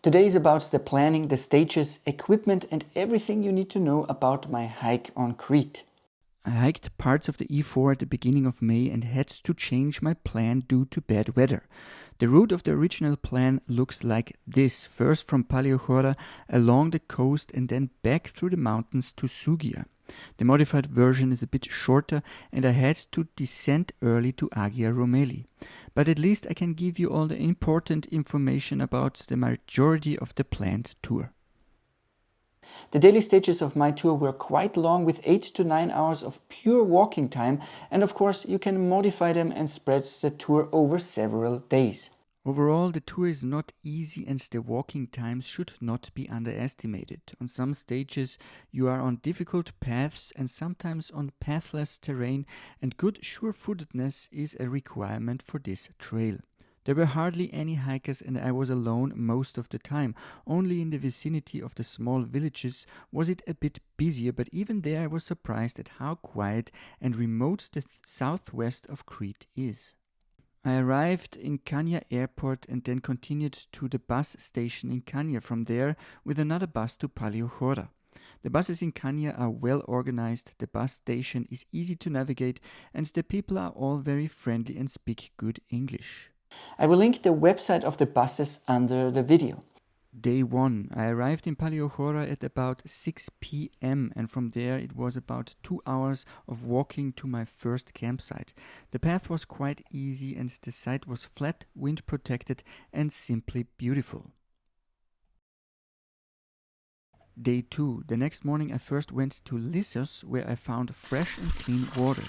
Today is about the planning, the stages, equipment and everything you need to know about my hike on Crete. I hiked parts of the E4 at the beginning of May and had to change my plan due to bad weather. The route of the original plan looks like this: first from Paleochora along the coast and then back through the mountains to Sugia. The modified version is a bit shorter and I had to descend early to Agia Romeli. But at least I can give you all the important information about the majority of the planned tour. The daily stages of my tour were quite long, with 8 to 9 hours of pure walking time, and of course you can modify them and spread the tour over several days. Overall, the tour is not easy and the walking times should not be underestimated. On some stages you are on difficult paths and sometimes on pathless terrain, and good sure-footedness is a requirement for this trail. There were hardly any hikers and I was alone most of the time. Only in the vicinity of the small villages was it a bit busier, but even there I was surprised at how quiet and remote the southwest of Crete is. I arrived in Chania airport and then continued to the bus station in Chania, from there with another bus to Paleochora. The buses in Chania are well organized, the bus station is easy to navigate and the people are all very friendly and speak good English. I will link the website of the buses under the video. Day 1. I arrived in Paleochora at about 6 p.m. and from there it was about 2 hours of walking to my first campsite. The path was quite easy and the site was flat, wind protected and simply beautiful. Day 2. The next morning I first went to Lissos, where I found fresh and clean water.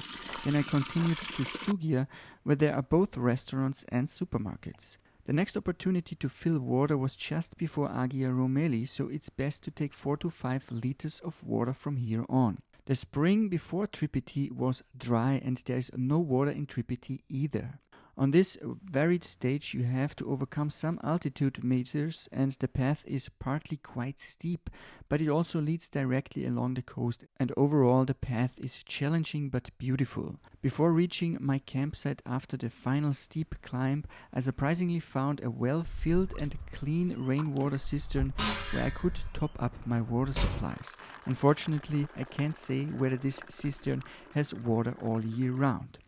Then I continued to Sugia, where there are both restaurants and supermarkets. The next opportunity to fill water was just before Agia Romeli, so it's best to take 4 to 5 liters of water from here on. The spring before Tripiti was dry and there is no water in Tripiti either. On this varied stage you have to overcome some altitude meters and the path is partly quite steep, but it also leads directly along the coast and overall the path is challenging but beautiful. Before reaching my campsite after the final steep climb, I surprisingly found a well-filled and clean rainwater cistern where I could top up my water supplies. Unfortunately, I can't say whether this cistern has water all year round.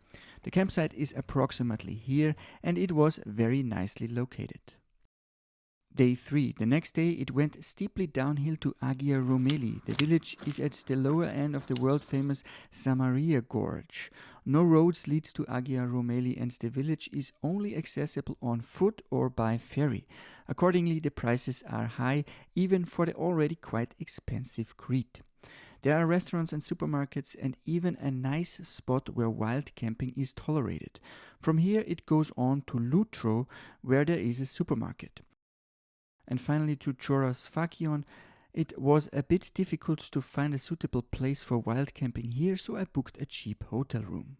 The campsite is approximately here and it was very nicely located. Day 3. The next day it went steeply downhill to Agia Romeli. The village is at the lower end of the world-famous Samaria Gorge. No roads lead to Agia Romeli and the village is only accessible on foot or by ferry. Accordingly, the prices are high even for the already quite expensive Crete. There are restaurants and supermarkets and even a nice spot where wild camping is tolerated. From here it goes on to Lutro, where there is a supermarket. And finally to Chorasfakion. It was a bit difficult to find a suitable place for wild camping here, so I booked a cheap hotel room.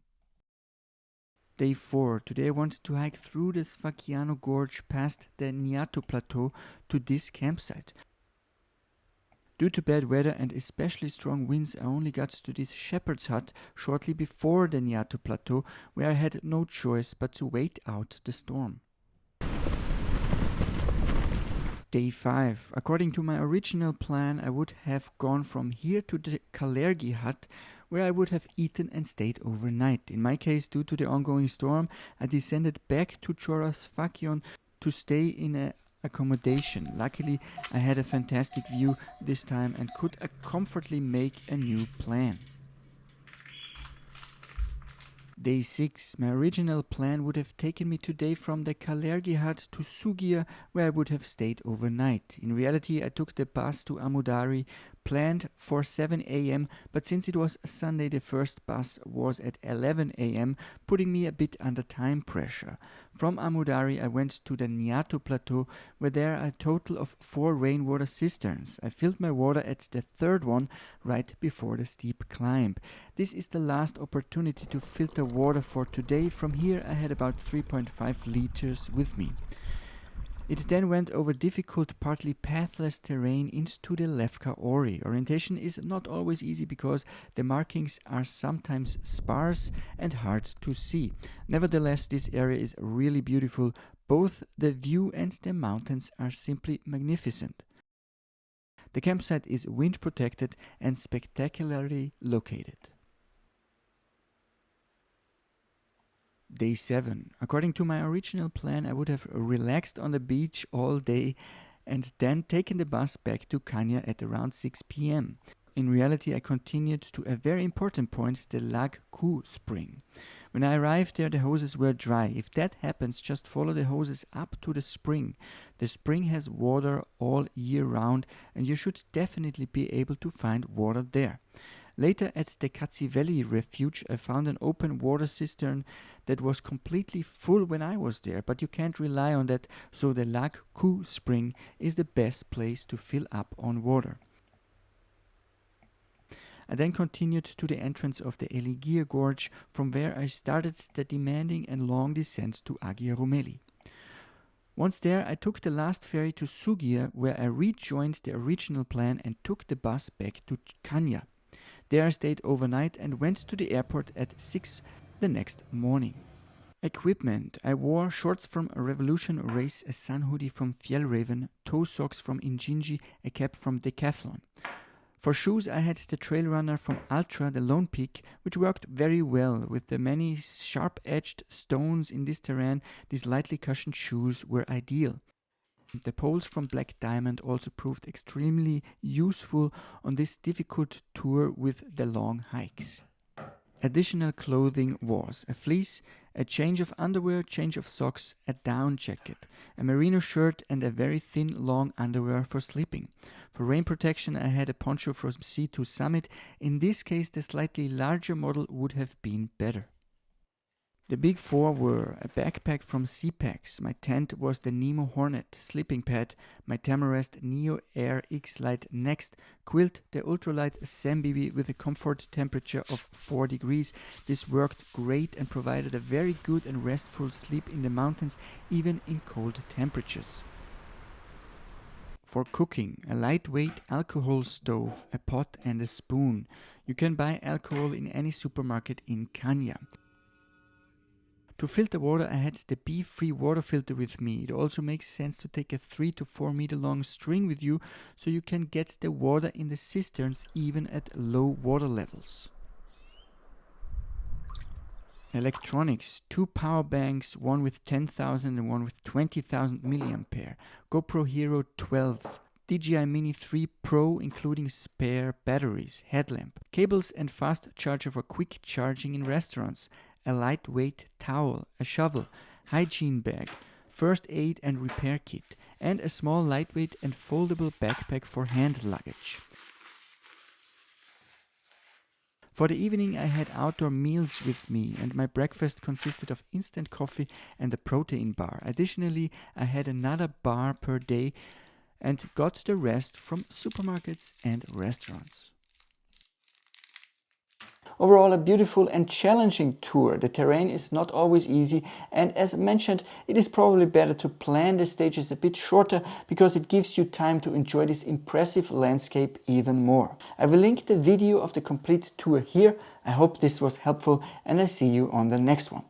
Day 4. Today I wanted to hike through the Sfakiano Gorge past the Niato Plateau to this campsite. Due to bad weather and especially strong winds, I only got to this shepherd's hut shortly before the Niato Plateau, where I had no choice but to wait out the storm. Day 5. According to my original plan, I would have gone from here to the Kalergi hut, where I would have eaten and stayed overnight. In my case, due to the ongoing storm, I descended back to Chorasfakion to stay in a accommodation. Luckily, I had a fantastic view this time and could comfortably make a new plan. Day 6. My original plan would have taken me today from the Kalergi hut to Sugia, where I would have stayed overnight. In reality, I took the bus to Amudari, planned for 7 a.m., but since it was Sunday, the first bus was at 11 a.m., putting me a bit under time pressure. From Amudari, I went to the Niato Plateau, where there are a total of 4 rainwater cisterns. I filled my water at the third one right before the steep climb. This is the last opportunity to filter water for today. From here, I had about 3.5 liters with me. It then went over difficult, partly pathless terrain into the Levka Ori. Orientation is not always easy because the markings are sometimes sparse and hard to see. Nevertheless, this area is really beautiful, Both the view and the mountains are simply magnificent. The campsite is wind protected and spectacularly located. Day 7. According to my original plan, I would have relaxed on the beach all day and then taken the bus back to Chania at around 6 p.m. In reality, I continued to a very important point, the Lac Coup spring. When I arrived there, the hoses were dry. If that happens, just follow the hoses up to the spring. The spring has water all year round, and you should definitely be able to find water there. Later at the Valley refuge, I found an open water cistern that was completely full when I was there, but you can't rely on that, so the Lac Coup spring is the best place to fill up on water. I then continued to the entrance of the Eligir Gorge, from where I started the demanding and long descent to Agia Rumeli. Once there, I took the last ferry to Sugia, where I rejoined the original plan and took the bus back to Chania. There I stayed overnight and went to the airport at 6 the next morning. Equipment. I wore shorts from Revolution Race, a sun hoodie from Fjellraven, toe socks from Injinji, a cap from Decathlon. For shoes, I had the Trail Runner from Ultra, the Lone Peak, which worked very well. With the many sharp-edged stones in this terrain, these lightly cushioned shoes were ideal. The poles from Black Diamond also proved extremely useful on this difficult tour with the long hikes. Additional clothing was a fleece, a change of underwear, change of socks, a down jacket, a merino shirt and a very thin long underwear for sleeping. For rain protection I had a poncho from sea to summit. In this case the slightly larger model would have been better. The big four were a backpack from Sea-Packs, my tent was the Nemo Hornet sleeping pad, my Tamarest Neo Air X Lite Next quilt, the ultralight Sambibi with a comfort temperature of 4 degrees. This worked great and provided a very good and restful sleep in the mountains, even in cold temperatures. For cooking, a lightweight alcohol stove, a pot and a spoon. You can buy alcohol in any supermarket in Chania. To filter water, I had the bee-free water filter with me. It also makes sense to take a 3 to 4 meter long string with you so you can get the water in the cisterns even at low water levels. Electronics, 2 power banks, one with 10,000 and one with 20,000 mAh. GoPro Hero 12. DJI Mini 3 Pro including spare batteries, headlamp, cables and fast charger for quick charging in restaurants, a lightweight towel, a shovel, hygiene bag, first aid and repair kit, and a small lightweight and foldable backpack for hand luggage. For the evening I had outdoor meals with me and my breakfast consisted of instant coffee and a protein bar. Additionally, I had another bar per day and got the rest from supermarkets and restaurants. Overall, a beautiful and challenging tour. The terrain is not always easy, and as mentioned, it is probably better to plan the stages a bit shorter because it gives you time to enjoy this impressive landscape even more. I will link the video of the complete tour here. I hope this was helpful and I see you on the next one.